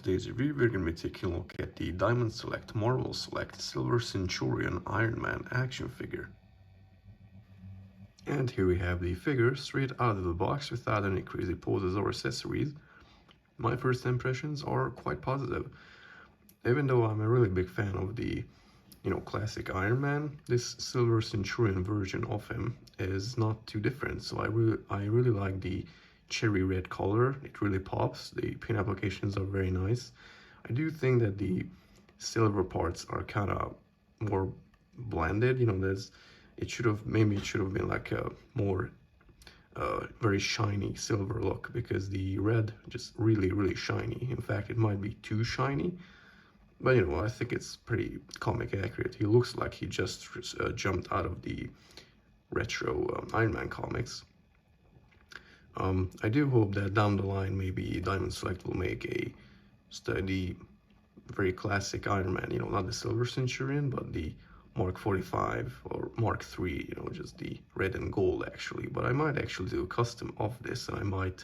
today's review, we're going to be taking a look at the Diamond Select Marvel Select Silver Centurion Iron Man action figure. And here we have the figure straight out of the box without any crazy poses or accessories. My first impressions are quite positive. Even though I'm a really big fan of the classic Iron Man, this Silver Centurion version of him is not too different. So I really like the cherry red color. It really pops. The paint applications are very nice. I do think that the silver parts are kind of more blended. It should have been like a more very shiny silver look, because the red just really shiny. In fact, it might be too shiny. But I think it's pretty comic accurate. He looks like he just jumped out of the retro Iron Man comics. I do hope that down the line maybe Diamond Select will make a steady, very classic Iron Man, not the Silver Centurion, but the Mark 45 or Mark 3, just the red and gold actually. But I might actually do a custom of this, and I might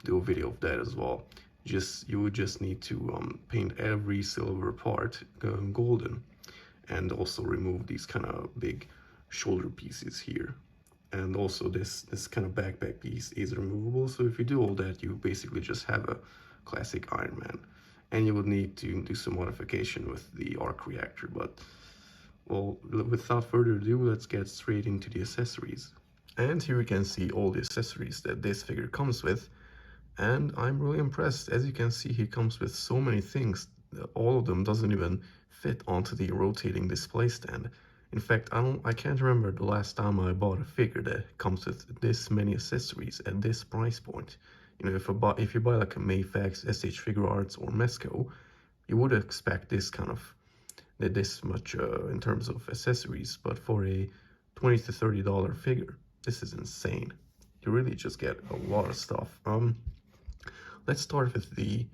do a video of that as well. You would just need to paint every silver part golden, and also remove these kind of big shoulder pieces here. And also this kind of backpack piece is removable. So if you do all that, you basically just have a classic Iron Man. And you would need to do some modification with the arc reactor. But, well, without further ado, let's get straight into the accessories. And here you can see all the accessories that this figure comes with. And I'm really impressed. As you can see, he comes with so many things. All of them doesn't even fit onto the rotating display stand. In fact, I can't remember the last time I bought a figure that comes with this many accessories at this price point. If you buy like a Mayfax, SH Figure Arts, or Mesco, you would expect this much in terms of accessories. But for a $20 to $30 figure, this is insane. You really just get a lot of stuff. Let's start with the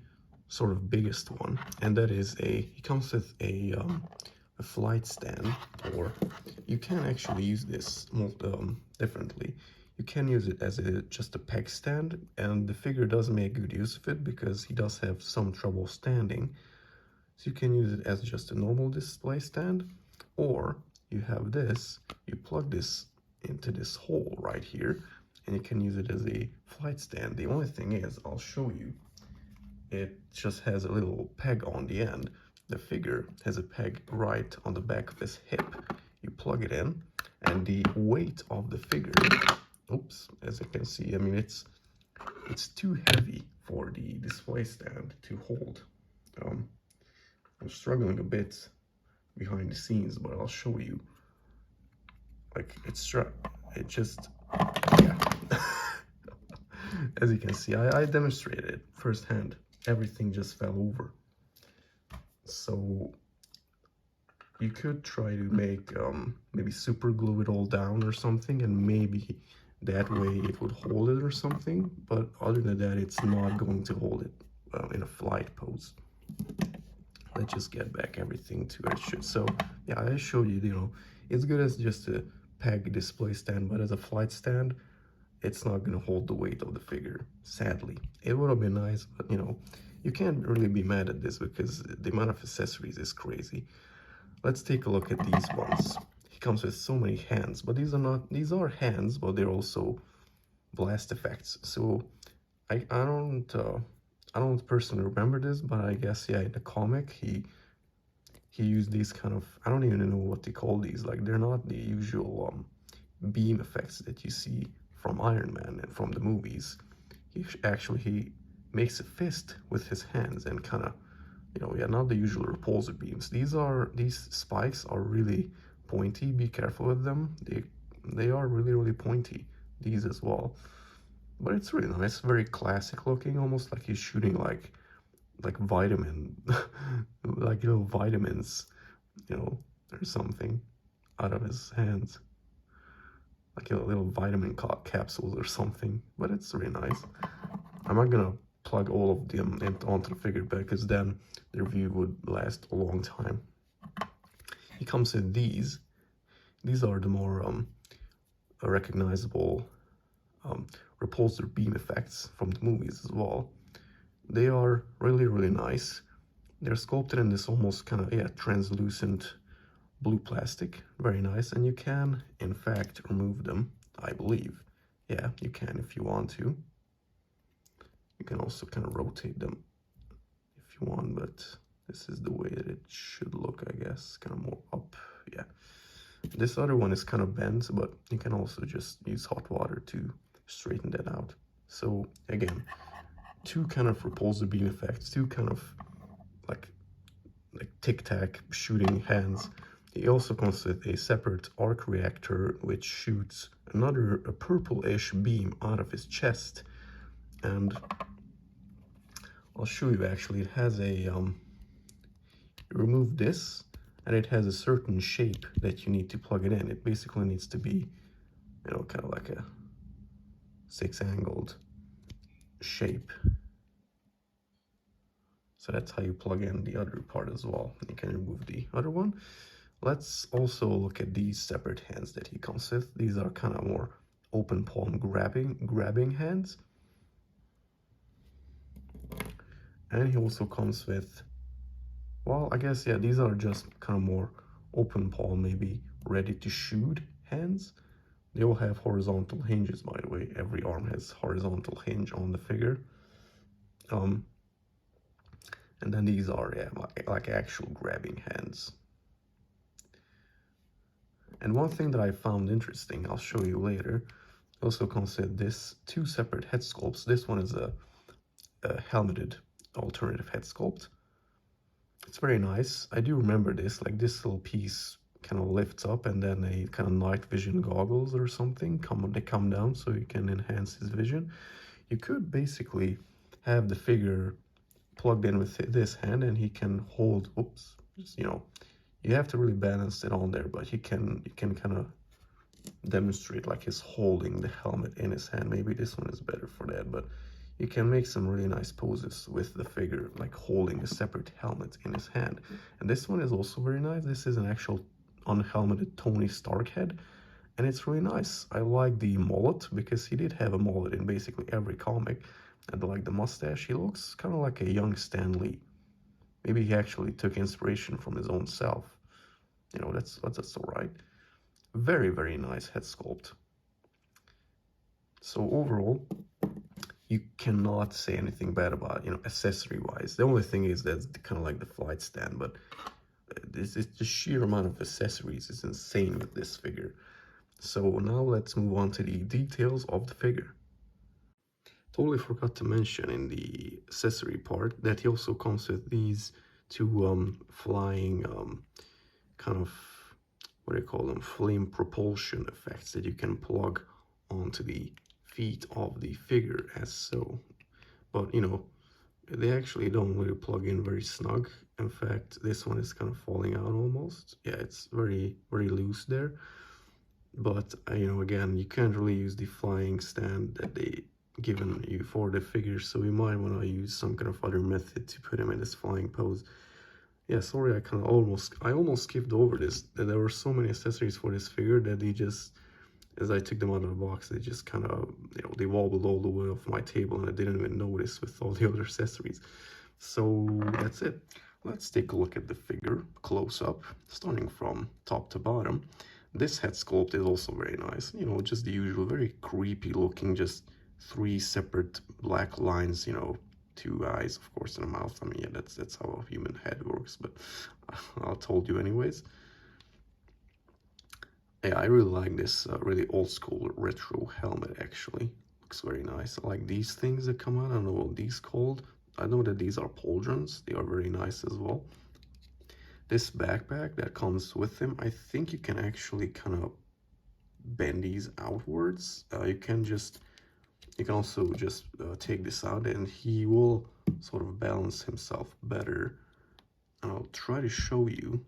sort of biggest one, and that is he comes with a flight stand, or you can actually use this differently. You can use it as just a peg stand, and the figure does make good use of it because he does have some trouble standing. So you can use it as just a normal display stand, or you have this, you plug this into this hole right here, and you can use it as a flight stand. The only thing is, I'll show you, it just has a little peg on the end. The figure has a peg right on the back of his hip. You plug it in, and the weight of the figure, oops, as you can see, I mean, it's too heavy for the display stand to hold. I'm struggling a bit behind the scenes, but I'll show you. Like, it just, yeah. As you can see, I demonstrated it firsthand. Everything just fell over. So you could try to make maybe super glue it all down or something, and maybe that way it would hold it or something. But other than that, it's not going to hold it in a flight pose. Let's just get back everything to where it should. So yeah, I showed you, it's good as just a peg display stand, but as a flight stand, it's not going to hold the weight of the figure, sadly. It would have been nice, but you can't really be mad at this because the amount of accessories is crazy. Let's take a look at these ones. He comes with so many hands, but these are hands, but they're also blast effects. So I don't personally remember this, but I guess, yeah, in the comic he used these kind of, I don't even know what they call these. Like, they're not the usual beam effects that you see from Iron Man and from the movies. He makes a fist with his hands and kind of, yeah, not the usual repulsor beams. These spikes are really pointy. Be careful with them. They are really pointy. These as well. But it's really nice, very classic looking, almost like he's shooting like vitamin, like vitamins, or something out of his hands. Like little vitamin capsules or something, but it's really nice. I'm not gonna plug all of them onto the figure because then the review would last a long time. He comes in these. These are the more recognizable repulsor beam effects from the movies as well. They are really nice. They're sculpted in this almost kind of, yeah, translucent blue plastic. Very nice. And you can, in fact, remove them, I believe. Yeah, you can if you want to. You can also kind of rotate them if you want, but this is the way that it should look, I guess. Kind of more up, yeah. This other one is kind of bent, but you can also just use hot water to straighten that out. So again, two kind of repulsor beam effects, two kind of like tic-tac shooting hands. He also comes with a separate arc reactor which shoots a purplish beam out of his chest. And I'll show you actually. It has a you remove this and it has a certain shape that you need to plug it in. It basically needs to be, you know, kind of like a 6-angled shape. So that's how you plug in the other part as well. You can remove the other one. Let's also look at these separate hands that he comes with. These are kind of more open palm grabbing hands. And he also comes with, well, I guess, yeah, these are just kind of more open palm, maybe ready to shoot hands. They all have horizontal hinges, by the way. Every arm has horizontal hinge on the figure. And then these are, yeah, like actual grabbing hands. And one thing that I found interesting, I'll show you later, also comes with this two separate head sculpts. This one is a helmeted alternative head sculpt. It's very nice. I do remember this, like this little piece kind of lifts up and then a kind of night vision goggles or something they come down so you can enhance his vision. You could basically have the figure plugged in with this hand and he can hold, oops, you know, you have to really balance it on there, but you can kind of demonstrate like he's holding the helmet in his hand. Maybe this one is better for that, but you can make some really nice poses with the figure, like holding a separate helmet in his hand. And this one is also very nice. This is an actual unhelmeted Tony Stark head, and it's really nice. I like the mullet because he did have a mullet in basically every comic. And like the mustache, he looks kind of like a young Stan Lee. Maybe he actually took inspiration from his own self. You know, that's all right. Very nice head sculpt. So overall, you cannot say anything bad about, you know, accessory wise. The only thing is that's kind of like the flight stand, but it's the sheer amount of accessories is insane with this figure. So now let's move on to the details of the figure. Totally forgot to mention in the accessory part that he also comes with these two flying kind of, what do you call them, flame propulsion effects that you can plug onto the feet of the figure as so. But you know, they actually don't really plug in very snug. In fact, this one is kind of falling out almost. Yeah, it's very loose there. But you know, again, you can't really use the flying stand that they given you for the figure, so you might want to use some kind of other method to put him in this flying pose. Yeah, sorry, I almost skipped over this. There were so many accessories for this figure that they just, as I took them out of the box, they just kind of, you know, they wobbled all the way off my table and I didn't even notice with all the other accessories. So that's it. Let's take a look at the figure close up, starting from top to bottom. This head sculpt is also very nice. You know, just the usual, very creepy looking, just 3 separate black lines, you know, 2 eyes, of course, and a mouth. I mean, yeah, that's how a human head works, but I told you anyways. Yeah, I really like this really old school retro helmet, actually. Looks very nice. I like these things that come out. I don't know what these called. I know that these are pauldrons. They are very nice as well. This backpack that comes with him, I think you can actually kind of bend these outwards. You can also just take this out and he will sort of balance himself better. And I'll try to show you.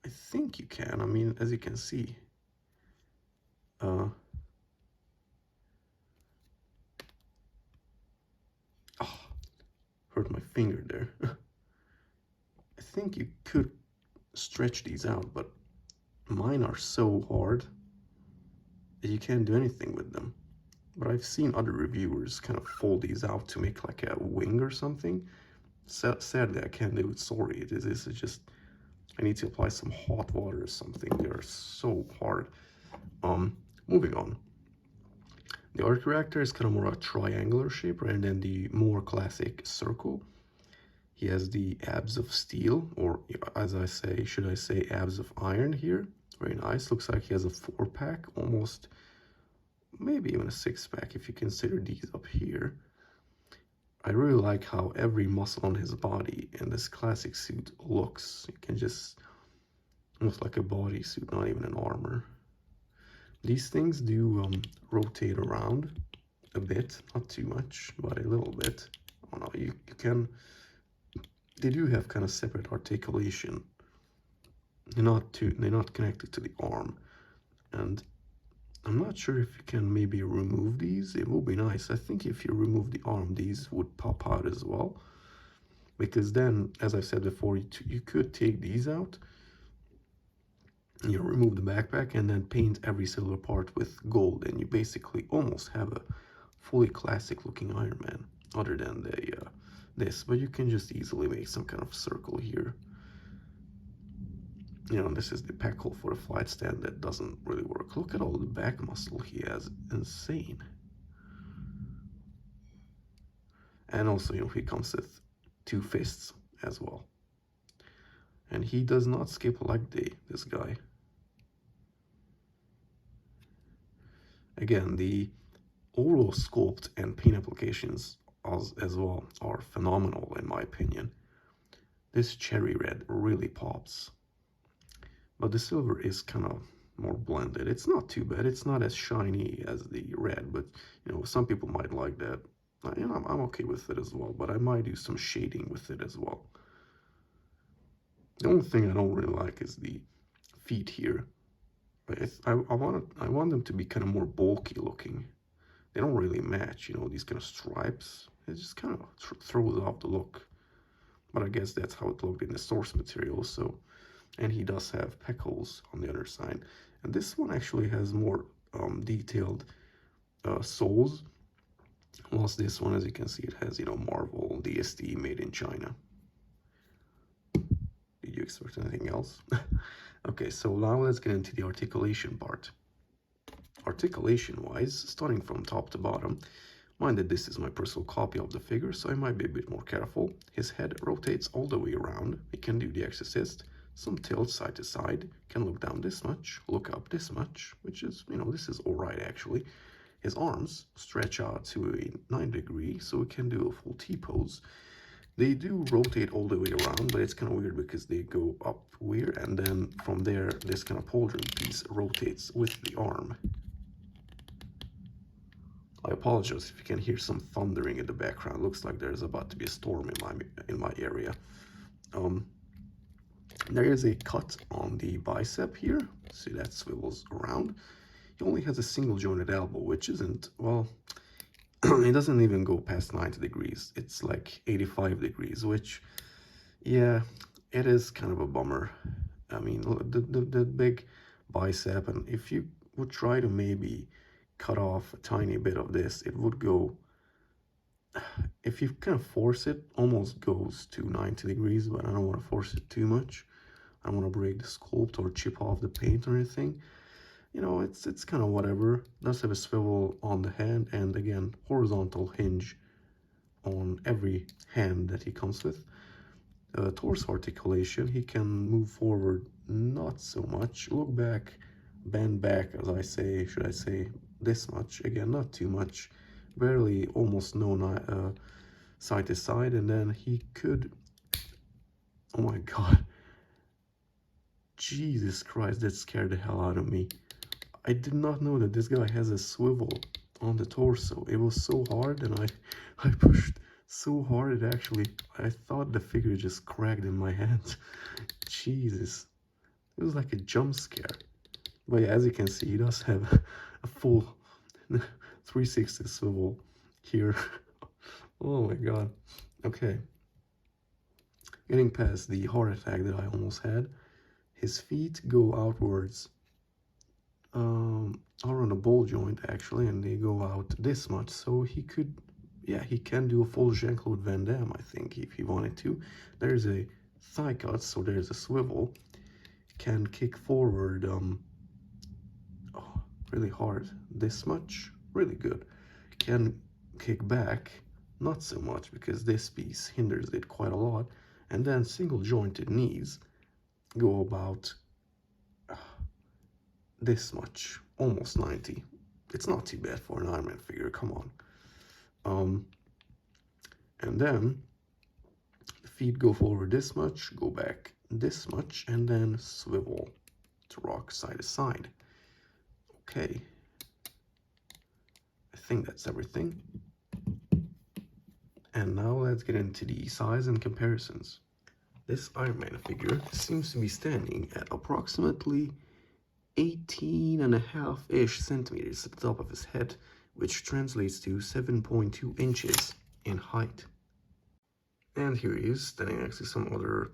I think you can. I mean, as you can see. Oh, hurt my finger there. I think you could stretch these out, but mine are so hard that you can't do anything with them. But I've seen other reviewers kind of fold these out to make like a wing or something. Sadly, I can't do it. Sorry, this is just, I need to apply some hot water or something. They're so hard. Moving on. The arc reactor is kind of more a triangular shape rather than the more classic circle. He has the abs of steel, or as I say, should I say abs of iron here. Very nice. Looks like he has a 4-pack, almost, maybe even a 6-pack if you consider these up here. I really like how every muscle on his body in this classic suit looks. You can just, almost like a bodysuit, not even an armor. These things do rotate around a bit, not too much, but a little bit. Oh no, you can, they do have kind of separate articulation. They're not connected to the arm. And I'm not sure if you can maybe remove these. It would be nice. I think if you remove the arm, these would pop out as well. Because then, as I've said before, you could take these out, you know, remove the backpack and then paint every silver part with gold, and you basically almost have a fully classic looking Iron Man, other than the this. But you can just easily make some kind of circle here. You know, this is the pec hole for the flight stand that doesn't really work. Look at all the back muscle he has. Insane. And also, you know, he comes with 2 fists as well. And he does not skip a leg day, this guy. Again, the overall sculpt and paint applications as well are phenomenal in my opinion. This cherry red really pops. But the silver is kind of more blended. It's not too bad. It's not as shiny as the red, but you know, some people might like that. You know, I'm okay with it as well, but I might do some shading with it as well. The only thing I don't really like is the feet here. I want them to be kind of more bulky looking. They don't really match, you know, these kind of stripes. It just kind of throws off the look. But I guess that's how it looked in the source material. So, and he does have pec holes on the other side. And this one actually has more detailed soles. Whilst this one, as you can see, it has, you know, Marvel DSD made in China. Did you expect anything else? Okay, so now let's get into the articulation part. Articulation wise, starting from top to bottom, mind that this is my personal copy of the figure, so I might be a bit more careful. His head rotates all the way around. He can do the exorcist, some tilt side to side, can look down this much, look up this much, which is, you know, this is alright actually. His arms stretch out to a 90-degree, so he can do a full T-pose. They do rotate all the way around, but it's kind of weird because they go up weird, and then from there, this kind of pauldron piece rotates with the arm. I apologize if you can hear some thundering in the background. Looks like there's about to be a storm in my area. There is a cut on the bicep here. See, that swivels around. He only has a single jointed elbow, which isn't, well, it doesn't even go past 90 degrees. It's like 85 degrees, which, yeah, it is kind of a bummer. I mean, the big bicep, and if you would try to maybe cut off a tiny bit of this, it would go, if you kind of force it, almost goes to 90 degrees, but I don't want to force it too much. I don't want to break the sculpt or chip off the paint or anything. You know, it's kind of whatever. Does have a swivel on the hand, and again, horizontal hinge on every hand that he comes with. Torso articulation, he can move forward not so much. Look back, bend back, as I say, should I say this much? Again, not too much. Barely, almost no side to side, and then he could, oh my god. Jesus Christ, that scared the hell out of me. I did not know that this guy has a swivel on the torso. It was so hard, and I pushed so hard it actually, I thought the figure just cracked in my hand. Jesus. It was like a jump scare. But yeah, as you can see, he does have a full 360 swivel here. Oh my god. Okay. Getting past the heart attack that I almost had. His feet go outwards or on a ball joint actually, and they go out this much, so he could, yeah, he can do a full Jean-Claude Van Damme, I think, if he wanted to. There's a thigh cut, so there's a swivel, can kick forward oh, really hard, this much, really good. Can kick back, not so much, because this piece hinders it quite a lot. And then single jointed knees go about this much, almost 90. It's not too bad for an Ironman figure, come on. And then the feet go forward this much, go back this much, and then swivel to rock side to side. Okay, I think that's everything. And now let's get into the size and comparisons. This Ironman figure seems to be standing at approximately 18.5-ish centimeters at the top of his head, which translates to 7.2 inches in height. And here he is standing next to some other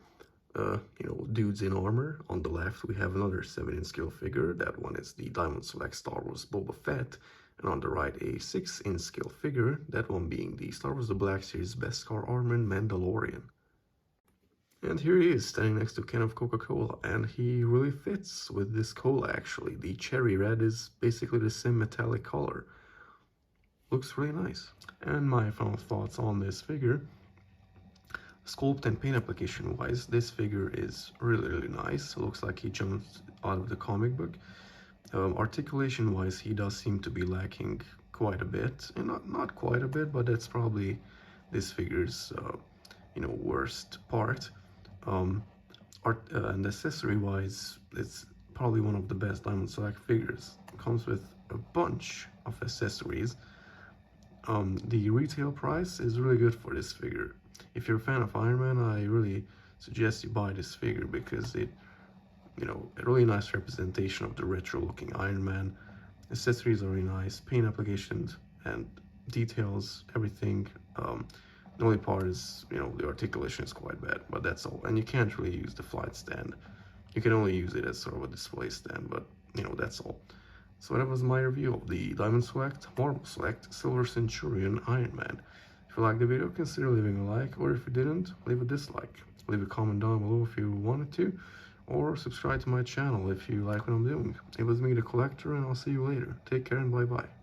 dudes in armor. On the left we have another 7-inch scale figure. That one is the Diamond Select Star Wars Boba Fett. And on the right a 6-inch scale figure, that one being the Star Wars The Black Series Beskar Armored Mandalorian. And here he is standing next to a can of Coca-Cola, and he really fits with this cola actually. The cherry red is basically the same metallic color. Looks really nice. And my final thoughts on this figure. Sculpt and paint application wise, this figure is really nice. It looks like he jumped out of the comic book. Articulation wise, he does seem to be lacking quite a bit, and not quite a bit, but that's probably this figure's worst part. And accessory wise, it's probably one of the best Diamond Select figures. It comes with a bunch of accessories. The retail price is really good for this figure. If you're a fan of Ironman, I really suggest you buy this figure because it, a really nice representation of the retro looking Ironman. Accessories are really nice, paint applications and details, everything. The only part is, the articulation is quite bad, but that's all. And you can't really use the flight stand. You can only use it as sort of a display stand, but, that's all. So that was my review of the Diamond Select, Marble Select, Silver Centurion Ironman. If you liked the video, consider leaving a like, or if you didn't, leave a dislike. Leave a comment down below if you wanted to, or subscribe to my channel if you like what I'm doing. It was me, the Collector, and I'll see you later. Take care and bye-bye.